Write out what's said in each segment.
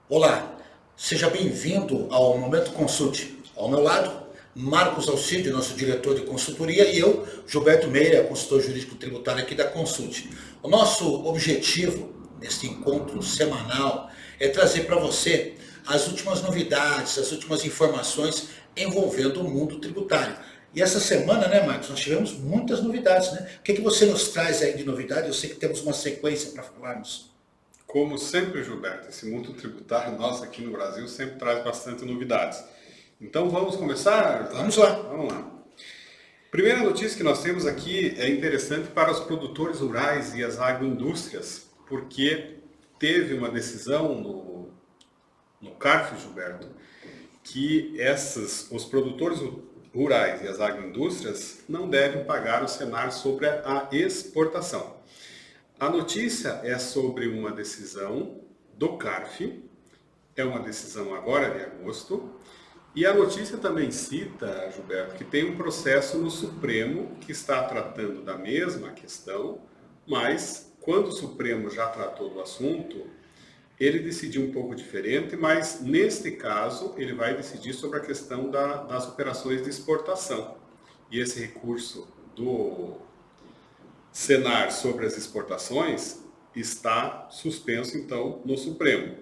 Olá, seja bem-vindo ao Momento Consult. Ao meu lado, Marcos Alcide, nosso diretor de consultoria, e eu, Gilberto Meira, consultor jurídico tributário aqui da Consult. O nosso objetivo neste encontro semanal é trazer para você as últimas novidades, as últimas informações envolvendo o mundo tributário. E essa semana, né, Marcos, nós tivemos muitas novidades, né? O que você nos traz aí de novidade? Eu sei que temos uma sequência para falarmos. Como sempre, Gilberto, esse mundo tributário nosso aqui no Brasil sempre traz bastante novidades. Então vamos começar, Vamos Gilberto? lá. Vamos lá. Primeira notícia que nós temos aqui é interessante para os produtores rurais e as agroindústrias, porque teve uma decisão no CARF, Gilberto, que os produtores rurais e as agroindústrias não devem pagar o Senar sobre a exportação. A notícia é sobre uma decisão do CARF, é uma decisão agora de agosto, e a notícia também cita, Gilberto, que tem um processo no Supremo que está tratando da mesma questão, mas quando o Supremo já tratou do assunto, ele decidiu um pouco diferente, mas neste caso ele vai decidir sobre a questão das operações de exportação. E esse recurso do Senar sobre as exportações está suspenso, então, no Supremo.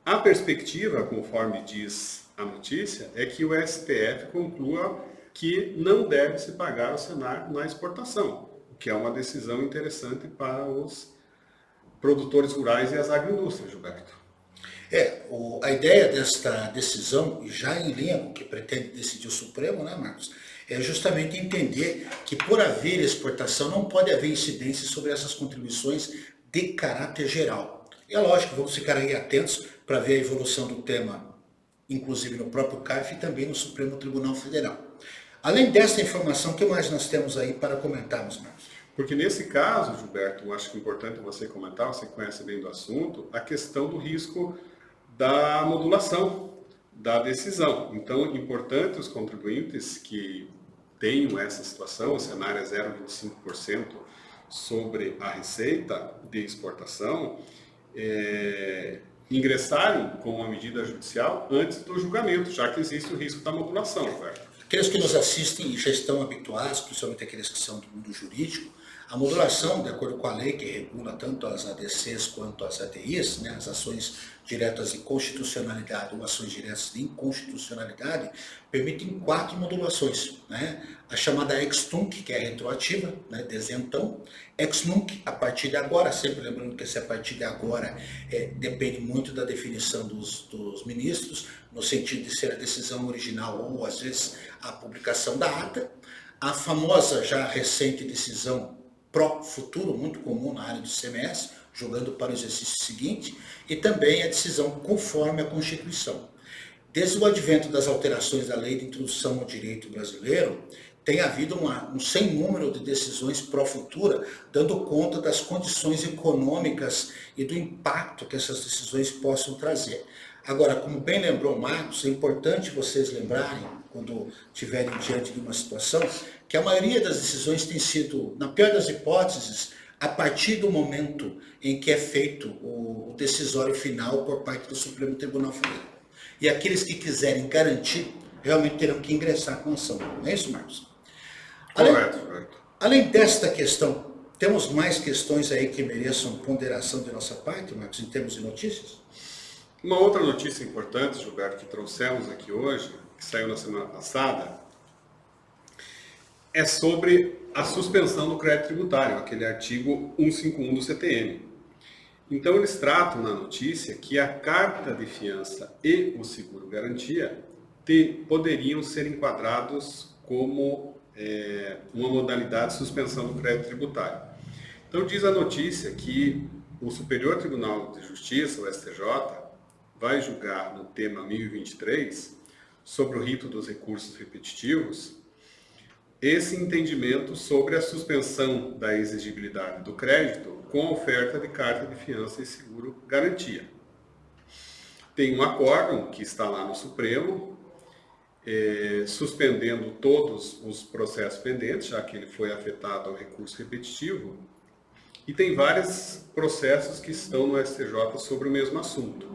A perspectiva, conforme diz a notícia, é que o STF conclua que não deve se pagar ao Senar na exportação, o que é uma decisão interessante para os produtores rurais e as agroindústrias, Gilberto. A ideia desta decisão, e já em linha com o que pretende decidir o Supremo, né, Marcos, é justamente entender que por haver exportação não pode haver incidência sobre essas contribuições de caráter geral. E é lógico, vamos ficar aí atentos para ver a evolução do tema, inclusive no próprio CARF e também no Supremo Tribunal Federal. Além dessa informação, o que mais nós temos aí para comentarmos, Marcos? Porque nesse caso, Gilberto, eu acho que é importante você comentar, você conhece bem do assunto, a questão do risco da modulação da decisão. Então, é importante os contribuintes que tenham essa situação, o cenário é 0,25% sobre a receita de exportação, ingressarem com uma medida judicial antes do julgamento, já que existe o risco da modulação, certo? Aqueles que nos assistem e já estão habituados, principalmente aqueles que são do mundo jurídico, a modulação, de acordo com a lei que regula tanto as ADCs quanto as ADIs, né, as ações diretas de constitucionalidade ou ações diretas de inconstitucionalidade, permitem 4 modulações. Né? A chamada ex-tunc, que é retroativa, né, desde então, ex-nunc, a partir de agora, sempre lembrando que esse a partir de agora depende muito da definição dos ministros, no sentido de ser a decisão original ou, às vezes, a publicação da ata. A famosa, já recente decisão pró-futuro, muito comum na área do CMS, jogando para o exercício seguinte, e também a decisão conforme a Constituição. Desde o advento das alterações da Lei de Introdução ao Direito Brasileiro, tem havido um sem número de decisões pró-futura, dando conta das condições econômicas e do impacto que essas decisões possam trazer. Agora, como bem lembrou o Marcos, é importante vocês lembrarem, quando estiverem diante de uma situação, que a maioria das decisões tem sido, na pior das hipóteses, a partir do momento em que é feito o decisório final por parte do Supremo Tribunal Federal. E aqueles que quiserem garantir, realmente terão que ingressar com ação. Não é isso, Marcos? Além, Correto, correto. além desta questão, temos mais questões aí que mereçam ponderação de nossa parte, Marcos, em termos de notícias? Uma outra notícia importante, Gilberto, que trouxemos aqui hoje, que saiu na semana passada, é sobre a suspensão do crédito tributário, aquele artigo 151 do CTM. Então, eles tratam na notícia que a carta de fiança e o seguro-garantia poderiam ser enquadrados como uma modalidade de suspensão do crédito tributário. Então, diz a notícia que o Superior Tribunal de Justiça, o STJ, vai julgar no tema 1023, sobre o rito dos recursos repetitivos, esse entendimento sobre a suspensão da exigibilidade do crédito com a oferta de carta de fiança e seguro-garantia. Tem um acórdão que está lá no Supremo, suspendendo todos os processos pendentes, já que ele foi afetado ao recurso repetitivo, E tem vários processos que estão no STJ sobre o mesmo assunto.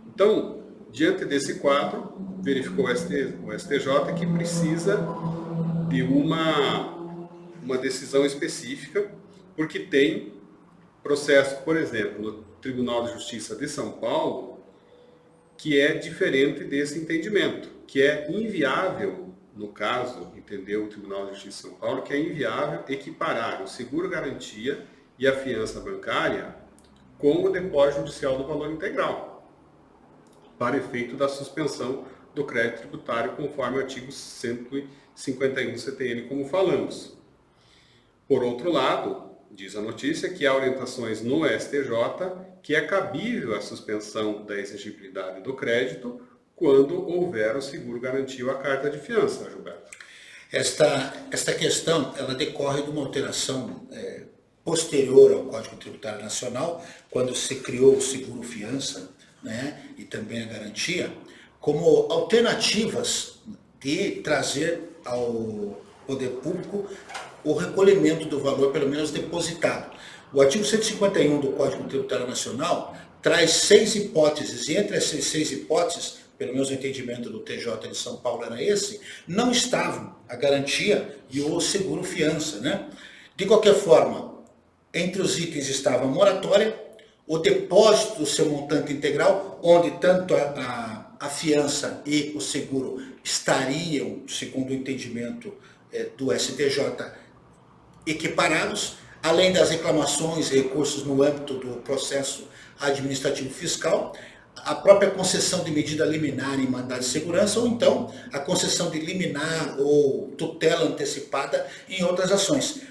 Então, diante desse quadro, verificou o STJ que precisa de uma decisão específica, porque tem processo, por exemplo, no Tribunal de Justiça de São Paulo, que é diferente desse entendimento, que é inviável, no caso, entendeu o Tribunal de Justiça de São Paulo, que é inviável equiparar o seguro-garantia e a fiança bancária com o depósito judicial do valor integral, para efeito da suspensão do crédito tributário, conforme o artigo 151 do CTN, como falamos. Por outro lado, diz a notícia que há orientações no STJ que é cabível a suspensão da exigibilidade do crédito quando houver o seguro-garantia ou a carta de fiança, Gilberto. Esta questão ela decorre de uma alteração posterior ao Código Tributário Nacional, quando se criou o seguro-fiança, né, e também a garantia, como alternativas de trazer ao poder público o recolhimento do valor, pelo menos depositado. O artigo 151 do Código Tributário Nacional traz 6 hipóteses, e entre essas 6 hipóteses, pelo menos o entendimento do TJ de São Paulo era esse, não estavam a garantia e o seguro-fiança, né? De qualquer forma, entre os itens estava a moratória, o depósito do seu montante integral, onde tanto a fiança e o seguro estariam, segundo o entendimento do STJ, equiparados, além das reclamações e recursos no âmbito do processo administrativo fiscal, a própria concessão de medida liminar em mandado de segurança, ou então a concessão de liminar ou tutela antecipada em outras ações.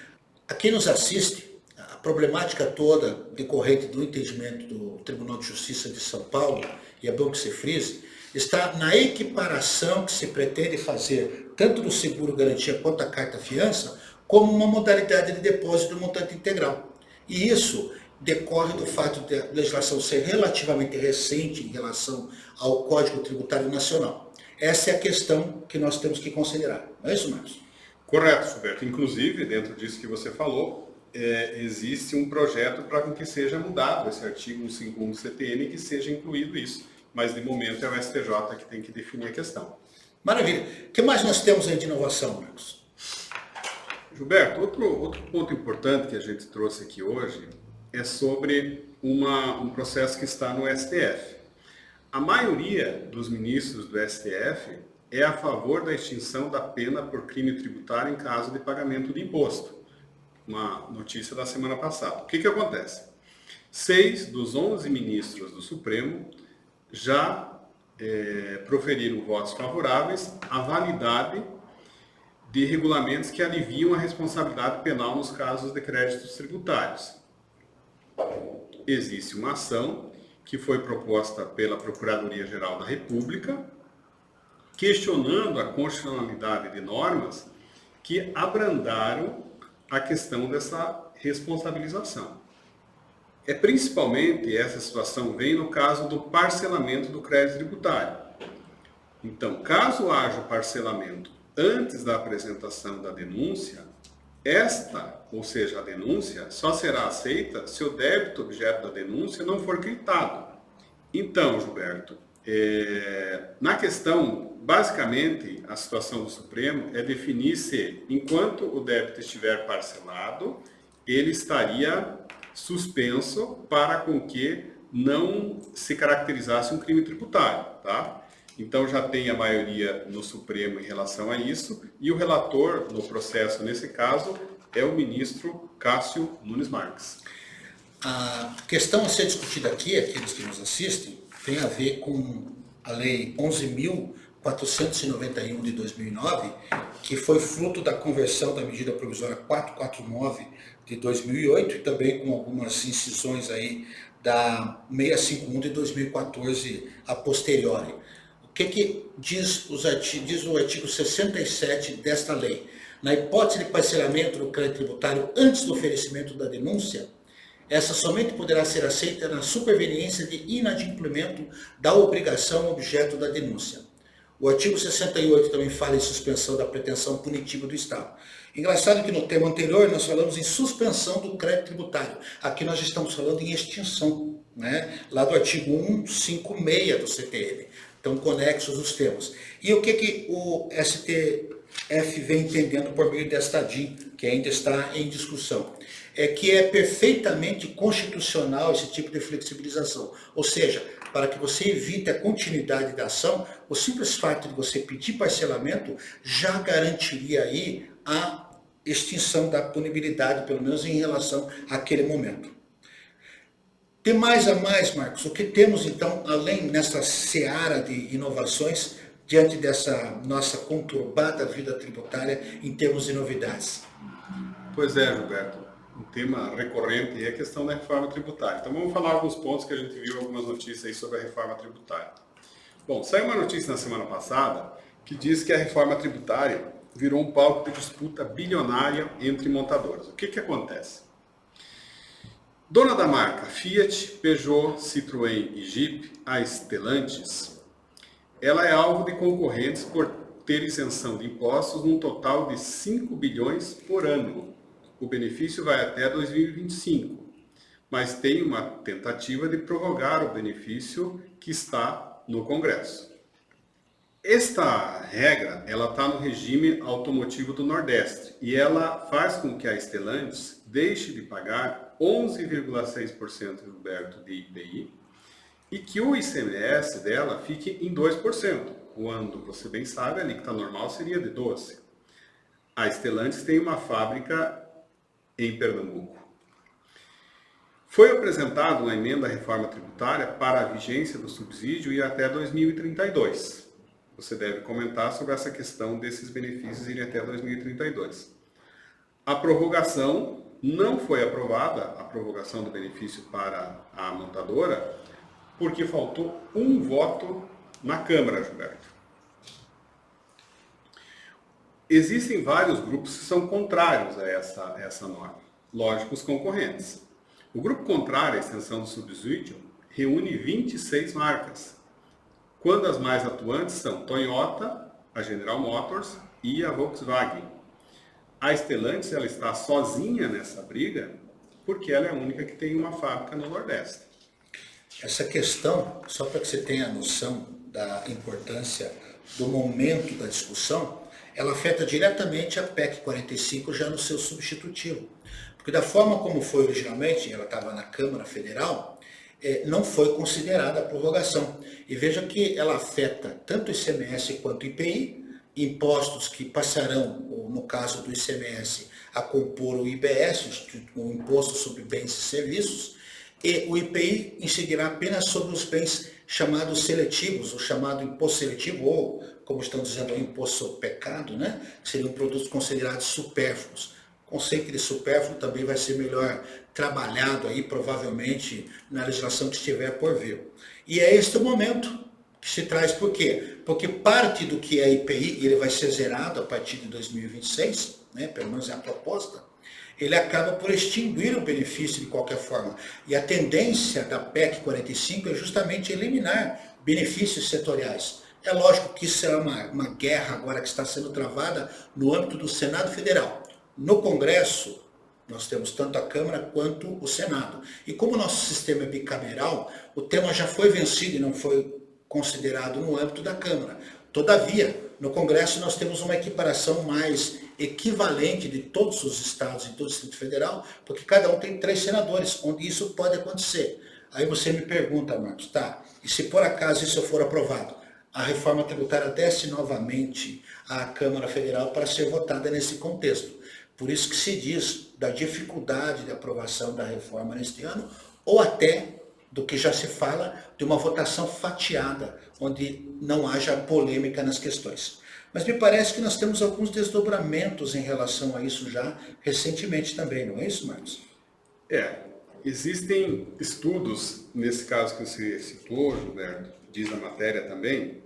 A quem nos assiste, a problemática toda decorrente do entendimento do Tribunal de Justiça de São Paulo, e é bom que se frise, está na equiparação que se pretende fazer tanto do seguro-garantia quanto da carta-fiança como uma modalidade de depósito do montante integral. E isso decorre do fato de a legislação ser relativamente recente em relação ao Código Tributário Nacional. Essa é a questão que nós temos que considerar. Não é isso, Marcos? Correto, Gilberto. Inclusive, dentro disso que você falou, existe um projeto para que seja mudado esse artigo 151 do CTN, que seja incluído isso. Mas, de momento, é o STJ que tem que definir a questão. Maravilha. O que mais nós temos aí de inovação, Marcos? Gilberto, outro ponto importante que a gente trouxe aqui hoje é sobre um processo que está no STF. A maioria dos ministros do STF é a favor da extinção da pena por crime tributário em caso de pagamento de imposto. Uma notícia da semana passada. O que acontece? 6 dos 11 ministros do Supremo já proferiram votos favoráveis à validade de regulamentos que aliviam a responsabilidade penal nos casos de créditos tributários. Existe uma ação que foi proposta pela Procuradoria-Geral da República, questionando a constitucionalidade de normas que abrandaram a questão dessa responsabilização. Principalmente essa situação vem no caso do parcelamento do crédito tributário. Então, caso haja parcelamento antes da apresentação da denúncia, ou seja, a denúncia, só será aceita se o débito objeto da denúncia não for quitado. Então, Gilberto, na questão, basicamente, a situação do Supremo é definir se, enquanto o débito estiver parcelado, ele estaria suspenso para com que não se caracterizasse um crime tributário, tá? Então já tem a maioria no Supremo em relação a isso, e o relator no processo, nesse caso, é o ministro Cássio Nunes Marques. A questão a ser discutida aqui, aqueles que nos assistem, tem a ver com a Lei 11.491 de 2009, que foi fruto da conversão da medida provisória 449 de 2008 e também com algumas incisões aí da 651 de 2014 a posteriori. O que diz o artigo 67 desta lei? Na hipótese de parcelamento do crédito tributário antes do oferecimento da denúncia, essa somente poderá ser aceita na superveniência de inadimplemento da obrigação objeto da denúncia. O artigo 68 também fala em suspensão da pretensão punitiva do Estado. Engraçado que no tema anterior nós falamos em suspensão do crédito tributário. Aqui nós estamos falando em extinção, né? Lá do artigo 156 do CTN. Então, conexos os temas. E o que o STF vem entendendo por meio desta DIN, que ainda está em discussão? É que é perfeitamente constitucional esse tipo de flexibilização. Ou seja, para que você evite a continuidade da ação, o simples fato de você pedir parcelamento já garantiria aí a extinção da punibilidade, pelo menos em relação àquele momento. De mais a mais, Marcos, o que temos então, além nessa seara de inovações, diante dessa nossa conturbada vida tributária em termos de novidades? Pois é, Gilberto, um tema recorrente é a questão da reforma tributária. Então vamos falar alguns pontos que a gente viu, algumas notícias aí sobre a reforma tributária. Bom, saiu uma notícia na semana passada que diz que a reforma tributária virou um palco de disputa bilionária entre montadoras. O que acontece? Dona da marca Fiat, Peugeot, Citroën e Jeep, a Stellantis, ela é alvo de concorrentes por ter isenção de impostos num total de 5 bilhões por ano. O benefício vai até 2025, mas tem uma tentativa de prorrogar o benefício que está no Congresso. Esta regra, ela está no regime automotivo do Nordeste e ela faz com que a Stellantis deixe de pagar 11,6%, Gilberto, de IPI e que o ICMS dela fique em 2%, quando, você bem sabe, a alíquota normal seria de 12%. A Stellantis tem uma fábrica em Pernambuco. Foi apresentada uma emenda à reforma tributária para a vigência do subsídio e até 2032. Você deve comentar sobre essa questão desses benefícios irem até 2032. A prorrogação não foi aprovada, a prorrogação do benefício para a montadora, porque faltou um voto na Câmara, Gilberto. Existem vários grupos que são contrários a essa norma. Lógico, os concorrentes. O grupo contrário à extensão do subsídio reúne 26 marcas, quando as mais atuantes são Toyota, a General Motors e a Volkswagen. A Stellantis ela está sozinha nessa briga porque ela é a única que tem uma fábrica no Nordeste. Essa questão, só para que você tenha a noção da importância do momento da discussão, ela afeta diretamente a PEC 45 já no seu substitutivo. Porque da forma como foi originalmente, ela estava na Câmara Federal, não foi considerada a prorrogação. E veja que ela afeta tanto o ICMS quanto o IPI, impostos que passarão, no caso do ICMS, a compor o IBS, o Imposto sobre Bens e Serviços, e o IPI incidirá apenas sobre os bens chamados seletivos, o chamado imposto seletivo, ou, como estão dizendo, o imposto sobre pecado, né? Que seriam produtos considerados supérfluos. O conceito de supérfluo também vai ser melhor trabalhado aí, provavelmente, na legislação que estiver por vir. E é este o momento que se traz, por quê? Porque parte do que é IPI, ele vai ser zerado a partir de 2026, né? Pelo menos é a proposta, ele acaba por extinguir o benefício de qualquer forma. E a tendência da PEC 45 é justamente eliminar benefícios setoriais. É lógico que isso é uma guerra agora que está sendo travada no âmbito do Senado Federal. No Congresso, nós temos tanto a Câmara quanto o Senado. E como o nosso sistema é bicameral, o tema já foi vencido e não foi considerado no âmbito da Câmara. Todavia, no Congresso nós temos uma equiparação mais equivalente de todos os estados e todo o Distrito Federal, porque cada um tem 3 senadores, onde isso pode acontecer. Aí você me pergunta, Marcos, tá, e se por acaso isso for aprovado, a reforma tributária desce novamente à Câmara Federal para ser votada nesse contexto. Por isso que se diz da dificuldade de aprovação da reforma neste ano, ou até do que já se fala de uma votação fatiada, onde não haja polêmica nas questões. Mas me parece que nós temos alguns desdobramentos em relação a isso já recentemente também, não é isso, Marcos? Existem estudos, nesse caso que você citou, Gilberto, diz a matéria também,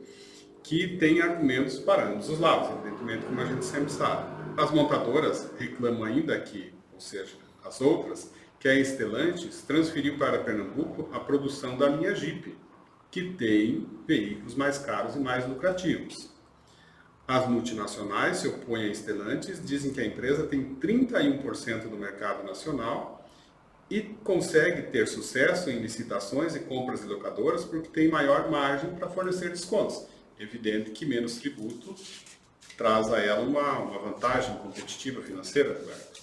que tem argumentos para ambos os lados, evidentemente, como a gente sempre sabe. As montadoras reclamam ainda que, ou seja, as outras, que a Stellantis transferiu para Pernambuco a produção da linha Jeep. que têm veículos mais caros e mais lucrativos. As multinacionais se opõem a Stellantis, dizem que a empresa tem 31% do mercado nacional e consegue ter sucesso em licitações e compras de locadoras porque tem maior margem para fornecer descontos. Evidente que menos tributo traz a ela uma vantagem competitiva financeira, Roberto.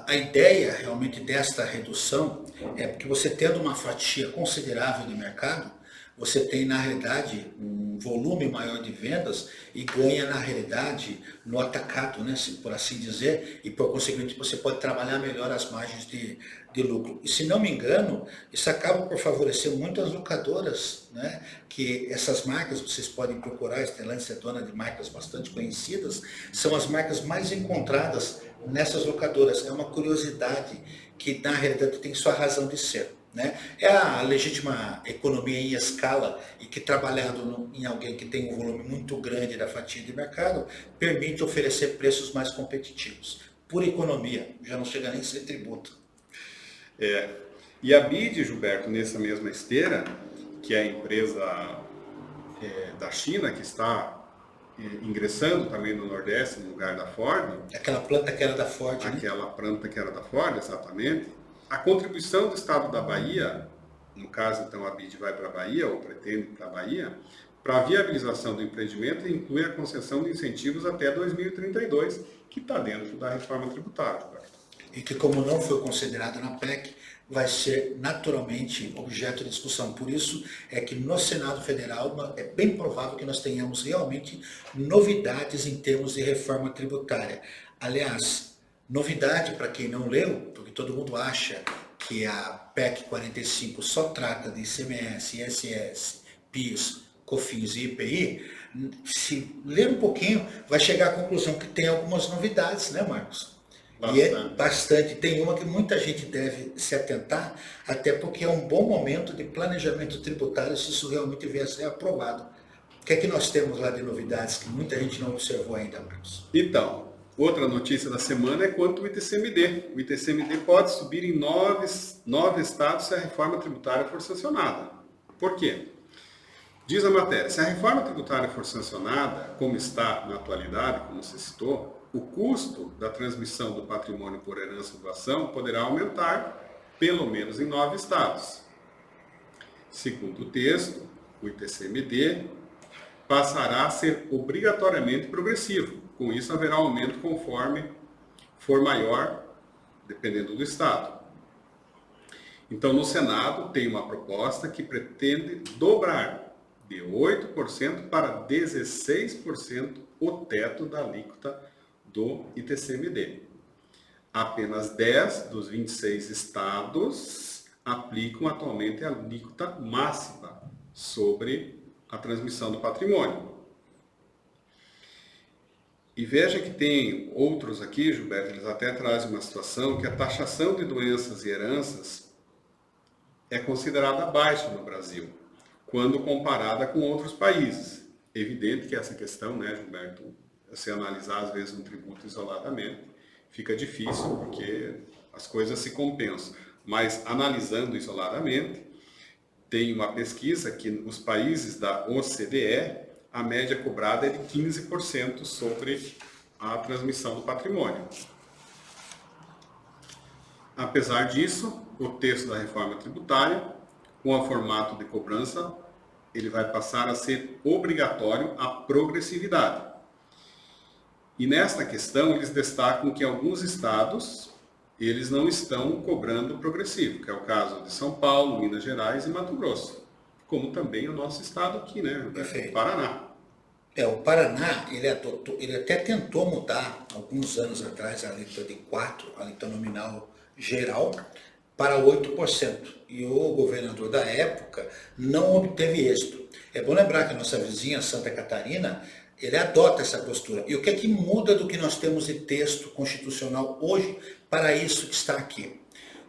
A ideia realmente desta redução é porque você tendo uma fatia considerável de mercado, você tem na realidade um volume maior de vendas e ganha na realidade no atacado, né, por assim dizer, e por conseguinte você pode trabalhar melhor as margens de lucro. E se não me engano, isso acaba por favorecer muito as locadoras, né, que essas marcas, vocês podem procurar, a Stellantis é dona de marcas bastante conhecidas, são as marcas mais encontradas nessas locadoras. É uma curiosidade que na realidade tem sua razão de ser. Né? É a legítima economia em escala e que trabalhando em alguém que tem um volume muito grande da fatia de mercado, permite oferecer preços mais competitivos. Por economia, já não chega nem a ser tributo. E a BYD, Gilberto, nessa mesma esteira, que é a empresa da China que está ingressando também no Nordeste, no lugar da Ford. Aquela planta que era da Ford. Aquela planta que era da Ford, exatamente. A contribuição do Estado da Bahia, no caso então a BYD vai para a Bahia, ou pretende ir para a Bahia, para a viabilização do empreendimento inclui a concessão de incentivos até 2032, que está dentro da reforma tributária. E que como não foi considerado na PEC, vai ser naturalmente objeto de discussão. Por isso é que no Senado Federal é bem provável que nós tenhamos realmente novidades em termos de reforma tributária. Aliás, novidade para quem não leu, porque todo mundo acha que a PEC 45 só trata de ICMS, ISS, PIS, COFINS e IPI, se ler um pouquinho, vai chegar à conclusão que tem algumas novidades, né, Marcos? Bastante. E é bastante. Tem uma que muita gente deve se atentar, até porque é um bom momento de planejamento tributário se isso realmente vier a ser aprovado. O que é que nós temos lá de novidades que muita gente não observou ainda, Marcos? Então, outra notícia da semana é quanto ao ITCMD. O ITCMD pode subir em 9 estados se a reforma tributária for sancionada. Por quê? Diz a matéria, se a reforma tributária for sancionada, como está na atualidade, como você citou, o custo da transmissão do patrimônio por herança ou doação poderá aumentar, pelo menos em 9 estados. Segundo o texto, o ITCMD passará a ser obrigatoriamente progressivo. Com isso, haverá aumento conforme for maior, dependendo do estado. Então, no Senado, tem uma proposta que pretende dobrar de 8% para 16% o teto da alíquota do ITCMD. Apenas 10 dos 26 estados aplicam atualmente a alíquota máxima sobre a transmissão do patrimônio. E veja que tem outros aqui, Gilberto, eles até trazem uma situação que a taxação de doenças e heranças é considerada baixa no Brasil, quando comparada com outros países. Evidente que essa questão, né, Gilberto, se analisar às vezes um tributo isoladamente, fica difícil porque as coisas se compensam. Mas analisando isoladamente, tem uma pesquisa que nos países da OCDE, a média cobrada é de 15% sobre a transmissão do patrimônio. Apesar disso, o texto da reforma tributária, com o formato de cobrança, ele vai passar a ser obrigatório a progressividade. E nesta questão, eles destacam que alguns estados, eles não estão cobrando progressivo, que é o caso de São Paulo, Minas Gerais e Mato Grosso. Como também o nosso estado aqui, né? O Paraná. O Paraná, ele até tentou mudar, alguns anos atrás, a alíquota de 4%, a alíquota nominal geral, para 8%. E o governador da época não obteve êxito. É bom lembrar que a nossa vizinha, Santa Catarina, ele adota essa postura. E o que é que muda do que nós temos de texto constitucional hoje para isso que está aqui?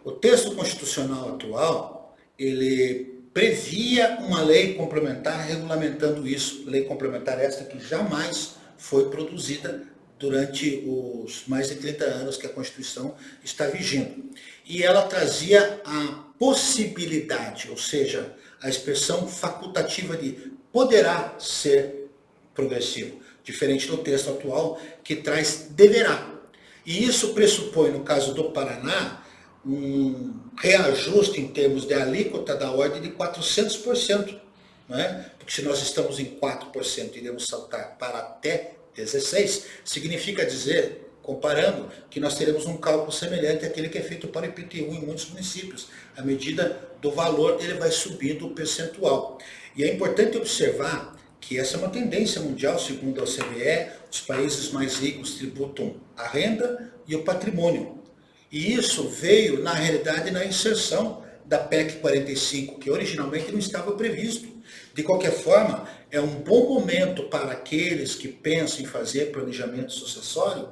O texto constitucional atual, ele previa uma lei complementar regulamentando isso, lei complementar esta que jamais foi produzida durante os mais de 30 anos que a Constituição está vigindo. E ela trazia a possibilidade, ou seja, a expressão facultativa de poderá ser progressivo, diferente do texto atual que traz deverá. E isso pressupõe, no caso do Paraná, um reajuste em termos de alíquota da ordem de 400%. Não é? Porque se nós estamos em 4% e iremos saltar para até 16%, significa dizer, comparando, que nós teremos um cálculo semelhante àquele que é feito para o IPTU em muitos municípios. À medida do valor, ele vai subindo o percentual. E é importante observar que essa é uma tendência mundial, segundo a OCDE, os países mais ricos tributam a renda e o patrimônio. E isso veio, na realidade, na inserção da PEC 45, que originalmente não estava previsto. De qualquer forma, é um bom momento para aqueles que pensam em fazer planejamento sucessório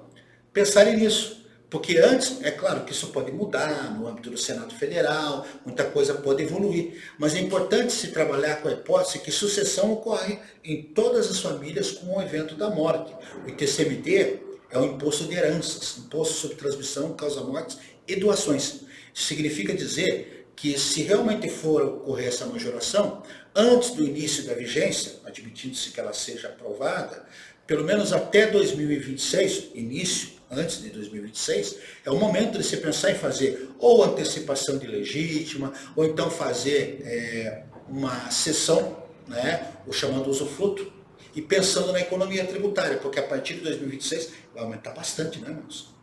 pensarem nisso. Porque antes, é claro que isso pode mudar no âmbito do Senado Federal, muita coisa pode evoluir, mas é importante se trabalhar com a hipótese que sucessão ocorre em todas as famílias com o evento da morte. O ITCMD é o imposto de heranças, imposto sobre transmissão, causa-mortes e doações. Isso significa dizer que se realmente for ocorrer essa majoração, antes do início da vigência, admitindo-se que ela seja aprovada, pelo menos até 2026, início, antes de 2026, é o momento de se pensar em fazer ou antecipação de legítima, ou então fazer uma cessão, né, o chamado usufruto, e pensando na economia tributária, porque a partir de 2026 vai aumentar bastante, né, irmãos?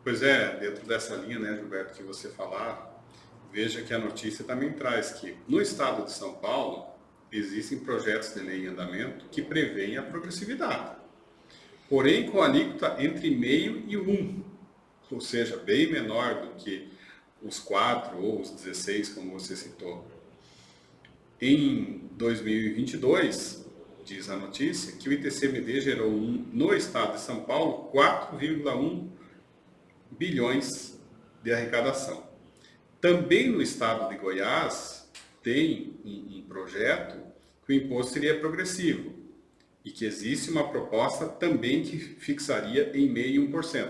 Pois é, dentro dessa linha, né, Gilberto, que você falar, veja que a notícia também traz que no estado de São Paulo existem projetos de lei em andamento que prevêem a progressividade. Porém, com alíquota entre 0,5% e 1%, ou seja, bem menor do que os 4% ou os 16%, como você citou. Em 2022, diz a notícia, que o ITCMD gerou no estado de São Paulo 4,1 bilhões de arrecadação. Também no estado de Goiás tem um projeto que o imposto seria progressivo e que existe uma proposta também que fixaria em 0,5% e 1%.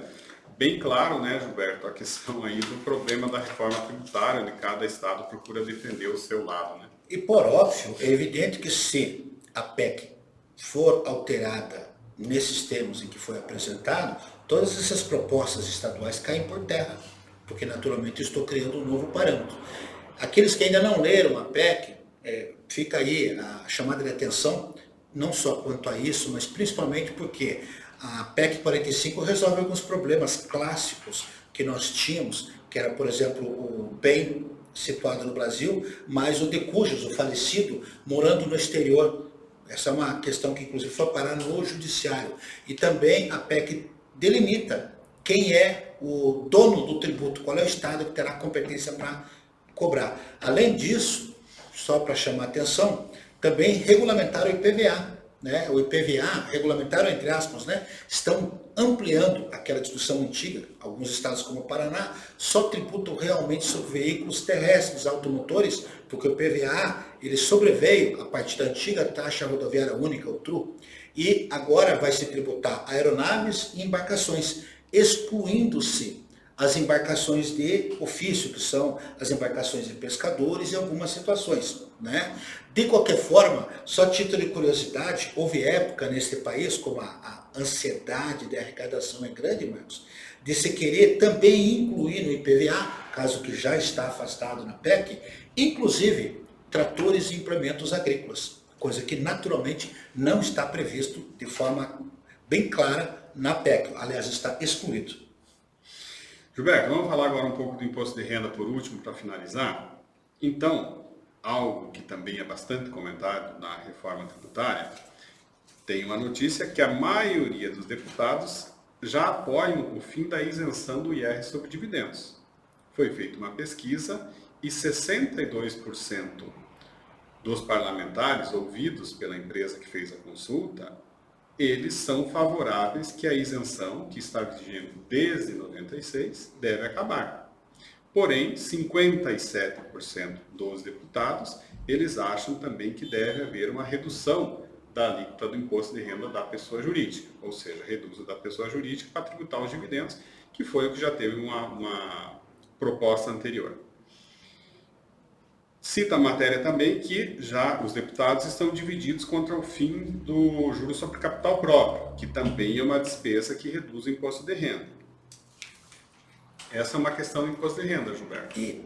Bem claro, né, Gilberto, a questão aí do problema da reforma tributária, onde cada estado procura defender o seu lado, né? E por óbvio, é evidente que se a PEC for alterada nesses termos em que foi apresentado, todas essas propostas estaduais caem por terra, porque naturalmente eu estou criando um novo parâmetro. Aqueles que ainda não leram a PEC, fica aí a chamada de atenção, não só quanto a isso, mas principalmente porque a PEC 45 resolve alguns problemas clássicos que nós tínhamos, que era, por exemplo, o bem situado no Brasil, mas o de cujos, o falecido, morando no exterior. Essa é uma questão que, inclusive, foi parar no judiciário. E também a PEC delimita quem é o dono do tributo, qual é o estado que terá competência para cobrar. Além disso, só para chamar a atenção, também regulamentaram o IPVA. Né? O IPVA, regulamentaram entre aspas, né? Estão ampliando aquela discussão antiga. Alguns estados como o Paraná só tributam realmente sobre veículos terrestres, automotores, porque o IPVA ele sobreveio a partir da antiga taxa rodoviária única, o TRU, e agora vai se tributar aeronaves e embarcações, excluindo-se as embarcações de ofício, que são as embarcações de pescadores em algumas situações. Né? De qualquer forma, só título de curiosidade, houve época neste país, como a ansiedade de arrecadação é grande, Marcos, de se querer também incluir no IPVA, caso que já está afastado na PEC, inclusive tratores e implementos agrícolas, coisa que naturalmente não está previsto de forma bem clara na PEC, aliás, está excluído. Gilberto, vamos falar agora um pouco do imposto de renda por último, para finalizar. Então, algo que também é bastante comentado na reforma tributária, tem uma notícia que a maioria dos deputados já apoiam o fim da isenção do IR sobre dividendos. Foi feita uma pesquisa e 62% dos parlamentares ouvidos pela empresa que fez a consulta, eles são favoráveis que a isenção, que está vigente desde 96, deve acabar. Porém, 57% dos deputados, eles acham também que deve haver uma redução da alíquota do imposto de renda da pessoa jurídica, ou seja, reduz o da pessoa jurídica para tributar os dividendos, que foi o que já teve uma proposta anterior. Cita a matéria também que já os deputados estão divididos contra o fim do juros sobre capital próprio, que também é uma despesa que reduz o imposto de renda. Essa é uma questão do imposto de renda, Gilberto. E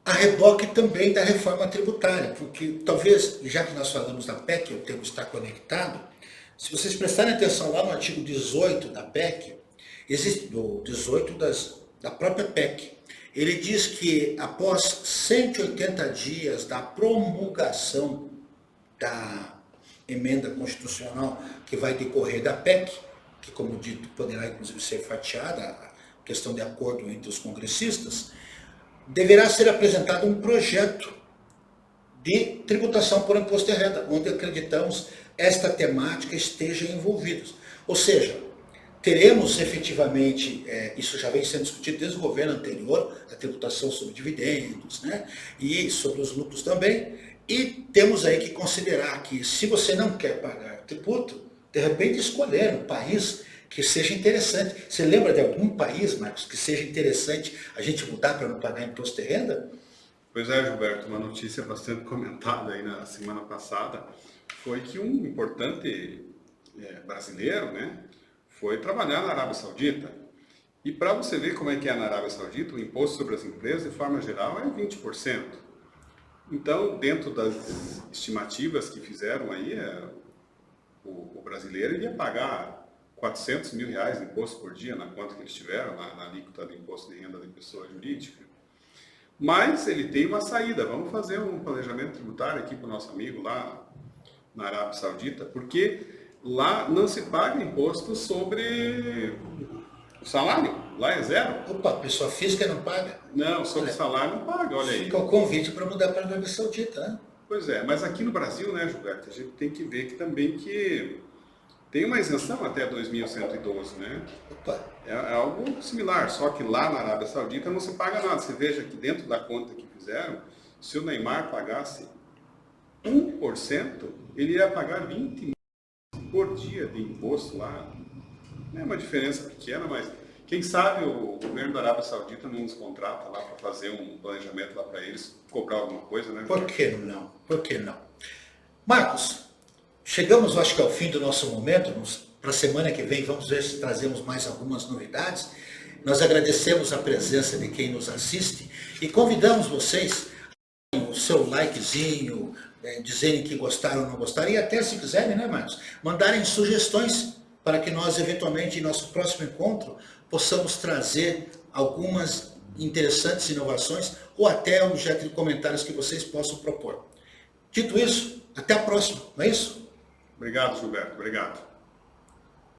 a reboque também da reforma tributária, porque talvez, já que nós falamos da PEC, o termo está conectado, se vocês prestarem atenção lá no artigo 18 da PEC, existe do 18 da própria PEC, ele diz que após 180 dias da promulgação da emenda constitucional que vai decorrer da PEC, que como dito poderá inclusive ser fatiada, a questão de acordo entre os congressistas, deverá ser apresentado um projeto de tributação por imposto de renda, onde acreditamos esta temática esteja envolvida. Ou seja, teremos efetivamente, isso já vem sendo discutido desde o governo anterior, a tributação sobre dividendos, né, e sobre os lucros também, e temos aí que considerar que se você não quer pagar tributo, de repente escolher um país que seja interessante. Você lembra de algum país, Marcos, que seja interessante a gente mudar para não pagar imposto de renda? Pois é, Gilberto, uma notícia bastante comentada aí na semana passada foi que um importante brasileiro, né, foi trabalhar na Arábia Saudita. E para você ver como é que é na Arábia Saudita, o imposto sobre as empresas, de forma geral, é 20%. Então, dentro das estimativas que fizeram aí, o brasileiro iria pagar 400 mil reais de imposto por dia na conta que eles tiveram, na alíquota do imposto de renda de pessoa jurídica. Mas ele tem uma saída. Vamos fazer um planejamento tributário aqui para o nosso amigo lá na Arábia Saudita, porque lá não se paga imposto sobre o salário, lá é zero. Opa, pessoa física não paga? Não, sobre o salário não paga, olha aí. Fica o convite para mudar para a Arábia Saudita, né? Pois é, mas aqui no Brasil, né, Gilberto, a gente tem que ver que também que tem uma isenção até 2112, né? Opa. É algo similar, só que lá na Arábia Saudita não se paga nada. Você veja que dentro da conta que fizeram, se o Neymar pagasse 1%, ele ia pagar 20 por dia de imposto lá. É uma diferença pequena, mas quem sabe o governo da Arábia Saudita não nos contrata lá para fazer um planejamento lá para eles, cobrar alguma coisa, né? Por que não? Por que não? Marcos, chegamos, acho que ao fim do nosso momento. Para a semana que vem vamos ver se trazemos mais algumas novidades. Nós agradecemos a presença de quem nos assiste e convidamos vocês a o seu likezinho, dizerem que gostaram ou não gostaram, e até se quiserem, né, Marcos, mandarem sugestões para que nós, eventualmente, em nosso próximo encontro, possamos trazer algumas interessantes inovações ou até objeto de comentários que vocês possam propor. Dito isso, até a próxima, não é isso? Obrigado, Gilberto. Obrigado.